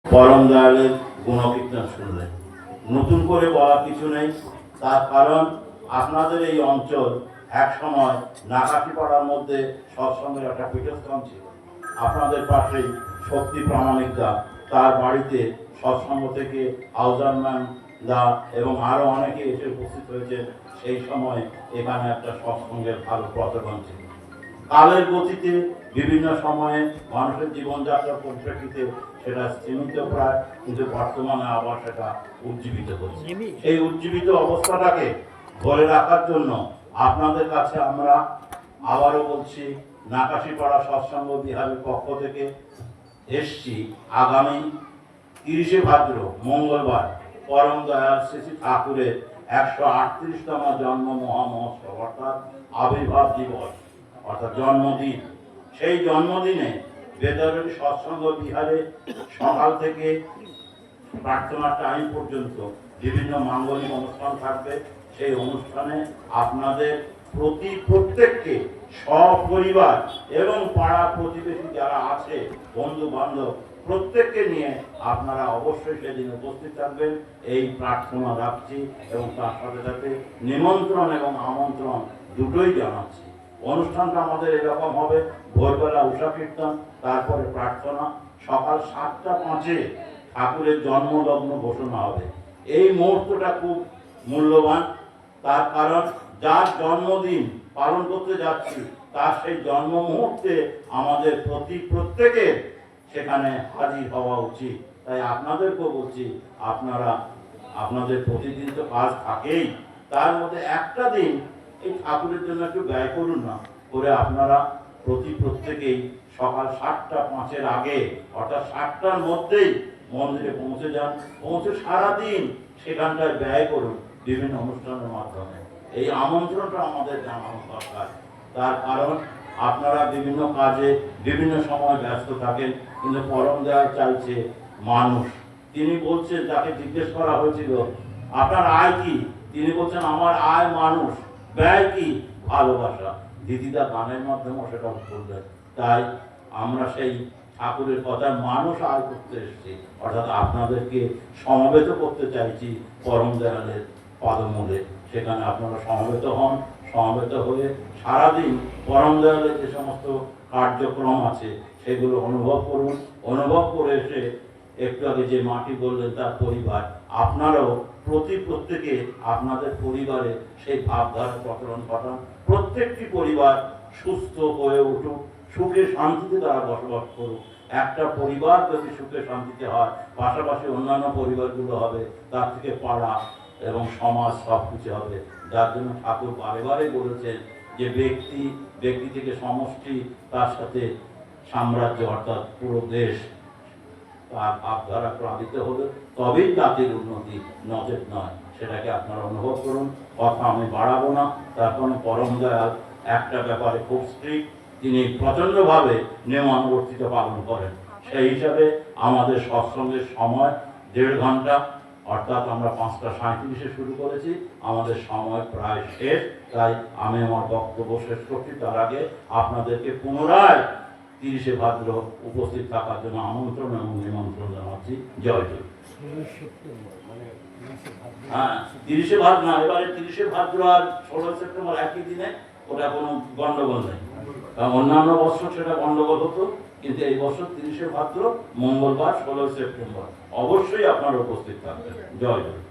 পরম দয়ালের গুণকীর্তন শুনলেন। নতুন করে বলা কিছু নেই, তার কারণ আপনাদের এই অঞ্চল এক সময় নাকাশিপাড়ার মধ্যে সৎসঙ্গের একটা পীঠস্থান ছিল। আপনাদের পাশেই শক্তি প্রামাণিক দা, তার বাড়িতে সৎসঙ্গ থেকে আউজারম্যান দা এবং আরও অনেকে এসে উপস্থিত হয়েছেন। সেই সময় এখানে একটা সৎসঙ্গের ভালো প্রচলন ছিল। কালের গতিতে বিভিন্ন সময়ে মানুষের জীবনযাত্রার পরিপ্রেক্ষিতে সেটা সীমিত প্রায়, কিন্তু বর্তমানে আবার সেটা উজ্জীবিত হচ্ছে। এই উজ্জীবিত অবস্থাটাকে ধরে রাখার জন্য আপনাদের কাছে আমরা আবারও বলছি, নাকাশিপাড়া সৎসঙ্গ বিহারের পক্ষ থেকে এসছি আগামী 30শে ভাদ্র মঙ্গলবার পরম দয়াল শ্রী শ্রী ঠাকুরের 138তম জন্ম মহামহোৎসব অর্থাৎ আবির্ভাব দিবস অর্থাৎ জন্মদিন। সেই জন্মদিনে বেদারী সৎসঙ্গ বিহারে সকাল থেকে প্রার্থনার টাইম পর্যন্ত বিভিন্ন মাঙ্গলিক অনুষ্ঠান থাকবে। সেই অনুষ্ঠানে আপনাদের প্রত্যেককে সপরিবার এবং পাড়া প্রতিবেশী যারা আছে, বন্ধু বান্ধব প্রত্যেককে নিয়ে আপনারা অবশ্যই সেদিন উপস্থিত থাকবেন, এই প্রার্থনা রাখছি এবং তার সাথে সাথে নিমন্ত্রণ এবং আমন্ত্রণ দুটোই জানাচ্ছি। অনুষ্ঠানটা আমাদের এরকম হবে, ভোরবেলা উষা কীর্তন, তারপরে প্রার্থনা, সকাল 7টা 5-এ ঠাকুরের জন্মলগ্ন ঘোষণা হবে। এই মুহূর্তটা খুব মূল্যবান, তার কারণ যার জন্মদিন পালন করতে যাচ্ছি তার সেই জন্ম মুহূর্তে আমাদের প্রত্যেকের সেখানে হাজির হওয়া উচিত। তাই আপনাদেরকেও বলছি, আপনারা আপনাদের প্রতিদিন তো কাজ থাকেই, তার মধ্যে একটা দিন এই ঠাকুরের জন্য একটু ব্যয় করুন না, করে আপনারা প্রত্যেকেই সকাল 7টা 5-এর আগে অর্থাৎ 7টার মধ্যেই মন্দিরে পৌঁছে যান, পৌঁছে সারাদিন সেখানটায় ব্যয় করুন বিভিন্ন অনুষ্ঠানের মাধ্যমে। এই আমন্ত্রণটা আমাদের জানানো দরকার, তার কারণ আপনারা বিভিন্ন কাজে বিভিন্ন সময় ব্যস্ত থাকেন, কিন্তু পরম দয়াল চাইছে মানুষ। তিনি বলছেন, তাকে জিজ্ঞেস করা হয়েছিল আপনার আয় কি, তিনি বলছেন আমার আয় মানুষ, ব্যয় কি ভালোবাসা। দিদিদা গানের মাধ্যমে সেটা বললেন। তাই আমরা সেই ঠাকুরের কথা মানুষ আয় করতে এসেছি, অর্থাৎ আপনাদেরকে সমবেত করতে চাইছি পরম দয়ালের পদমূলে। সেখানে আপনারা সমবেত হন, সমবেত হয়ে সারাদিন পরম দয়ালের যে সমস্ত কার্যক্রম আছে সেগুলো অনুভব করুন। অনুভব করে এসে একটু আগে যে মাটি বললেন তার পরিবার, আপনারাও প্রত্যেকে আপনাদের পরিবারে সেই ভাবধারা প্রচলন ঘটান। প্রত্যেকটি পরিবার সুস্থ হয়ে উঠুক, সুখে শান্তিতে তারা বসবাস করুক। একটা পরিবার যদি সুখে শান্তিতে হয়, পাশাপাশি অন্যান্য পরিবারগুলো হবে, তার থেকে পাড়া এবং সমাজ সব কিছু হবে। যার জন্য ঠাকুর বারে বলেছেন যে ব্যক্তি থেকে সমষ্টি, তার সাথে সাম্রাজ্য অর্থাৎ পুরো দেশ, তার ভাবধারা প্লাবিত হলে তবেই জাতির উন্নতি, নজর নয়। সেটাকে আপনারা অনুভব করুন। কথা আমি বাড়াবো না, তার কারণে পরম দয়াল একটা ব্যাপারে খুব স্ট্রিক্ট, তিনি প্রচণ্ডভাবে নিয়মানুবর্তিতা পালন করেন। সেই হিসাবে আমাদের সৎসঙ্গের সময় 1.5 ঘন্টা, অর্থাৎ আমরা 5টা 37-এ শুরু করেছি, আমাদের সময় প্রায় শেষ। তাই আমি আমার বক্তব্য শেষ করছি, তার আগে আপনাদেরকে পুনরায় 30শে ভাদ্র উপস্থিত থাকার জন্য আমন্ত্রণ এবং নিমন্ত্রণ জানাচ্ছি। জয় জয়। হ্যাঁ, 30শে ভাদ্র না, এবারে 30শে ভাদ্র আর 16 সেপ্টেম্বর একই দিনে, ওটা কোনো গন্ডগোল নেই। অন্যান্য বছর সেটা গন্ডগোল হতো, কিন্তু এই বছর 30শে ভাদ্র মঙ্গলবার 16 সেপ্টেম্বর অবশ্যই আপনারা উপস্থিত থাকবেন। জয় জয়।